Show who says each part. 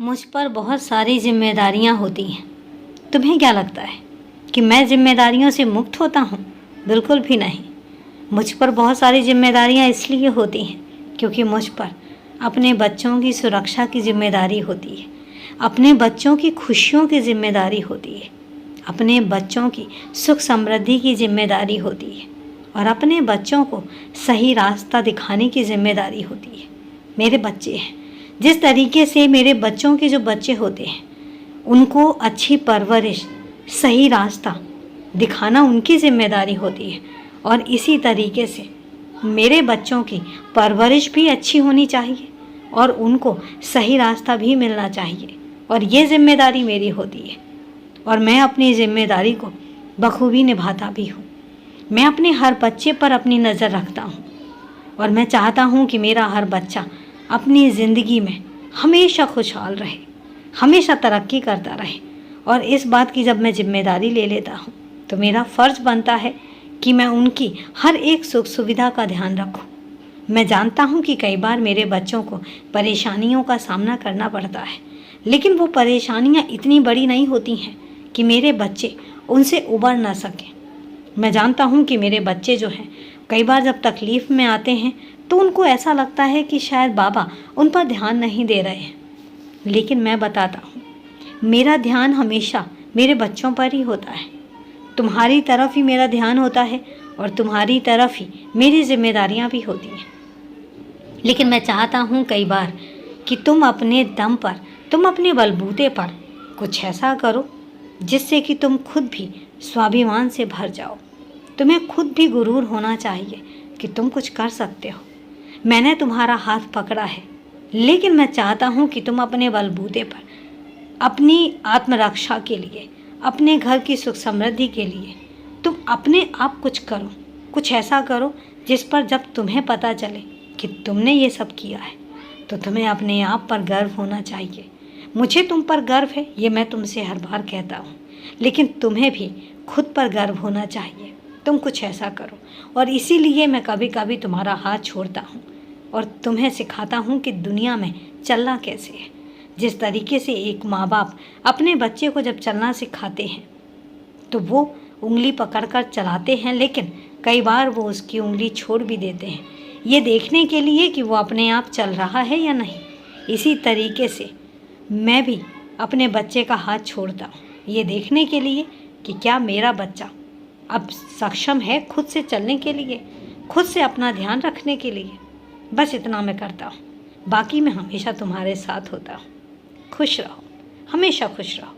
Speaker 1: मुझ पर बहुत सारी जिम्मेदारियां होती हैं। तुम्हें क्या लगता है कि मैं जिम्मेदारियों से मुक्त होता हूँ? बिल्कुल भी नहीं। मुझ पर बहुत सारी जिम्मेदारियां इसलिए होती हैं क्योंकि मुझ पर अपने बच्चों की सुरक्षा की जिम्मेदारी होती है, अपने बच्चों की खुशियों की जिम्मेदारी होती है, अपने बच्चों की सुख समृद्धि की जिम्मेदारी होती है और अपने बच्चों को सही रास्ता दिखाने की जिम्मेदारी होती है। मेरे बच्चे हैं, जिस तरीके से मेरे बच्चों के जो बच्चे होते हैं उनको अच्छी परवरिश, सही रास्ता दिखाना उनकी जिम्मेदारी होती है और इसी तरीके से मेरे बच्चों की परवरिश भी अच्छी होनी चाहिए और उनको सही रास्ता भी मिलना चाहिए और ये जिम्मेदारी मेरी होती है और मैं अपनी जिम्मेदारी को बखूबी निभाता भी हूँ। मैं अपने हर बच्चे पर अपनी नज़र रखता हूँ और मैं चाहता हूँ कि मेरा हर बच्चा अपनी ज़िंदगी में हमेशा खुशहाल रहे, हमेशा तरक्की करता रहे और इस बात की जब मैं जिम्मेदारी ले लेता हूँ तो मेरा फ़र्ज़ बनता है कि मैं उनकी हर एक सुख सुविधा का ध्यान रखूँ। मैं जानता हूँ कि कई बार मेरे बच्चों को परेशानियों का सामना करना पड़ता है, लेकिन वो परेशानियाँ इतनी बड़ी नहीं होती हैं कि मेरे बच्चे उनसे उबर ना सकें। मैं जानता हूँ कि मेरे बच्चे जो हैं कई बार जब तकलीफ़ में आते हैं तो उनको ऐसा लगता है कि शायद बाबा उन पर ध्यान नहीं दे रहे हैं, लेकिन मैं बताता हूँ मेरा ध्यान हमेशा मेरे बच्चों पर ही होता है। तुम्हारी तरफ ही मेरा ध्यान होता है और तुम्हारी तरफ ही मेरी जिम्मेदारियाँ भी होती हैं। लेकिन मैं चाहता हूँ कई बार कि तुम अपने दम पर, तुम अपने बलबूते पर कुछ ऐसा करो जिससे कि तुम खुद भी स्वाभिमान से भर जाओ। तुम्हें खुद भी गुरूर होना चाहिए कि तुम कुछ कर सकते हो। मैंने तुम्हारा हाथ पकड़ा है, लेकिन मैं चाहता हूँ कि तुम अपने बलबूते पर अपनी आत्मरक्षा के लिए, अपने घर की सुख समृद्धि के लिए तुम अपने आप कुछ करो, कुछ ऐसा करो जिस पर जब तुम्हें पता चले कि तुमने ये सब किया है तो तुम्हें अपने आप पर गर्व होना चाहिए। मुझे तुम पर गर्व है, ये मैं तुमसे हर बार कहता हूँ, लेकिन तुम्हें भी खुद पर गर्व होना चाहिए। तुम कुछ ऐसा करो और इसीलिए मैं कभी कभी तुम्हारा हाथ छोड़ता हूँ और तुम्हें सिखाता हूँ कि दुनिया में चलना कैसे है। जिस तरीके से एक माँ बाप अपने बच्चे को जब चलना सिखाते हैं तो वो उंगली पकड़कर चलाते हैं, लेकिन कई बार वो उसकी उंगली छोड़ भी देते हैं ये देखने के लिए कि वो अपने आप चल रहा है या नहीं। इसी तरीके से मैं भी अपने बच्चे का हाथ छोड़ता हूँ ये देखने के लिए कि क्या मेरा बच्चा अब सक्षम है खुद से चलने के लिए, खुद से अपना ध्यान रखने के लिए। बस इतना मैं करता हूँ, बाकी मैं हमेशा तुम्हारे साथ होता हूँ। खुश रहो, हमेशा खुश रहो।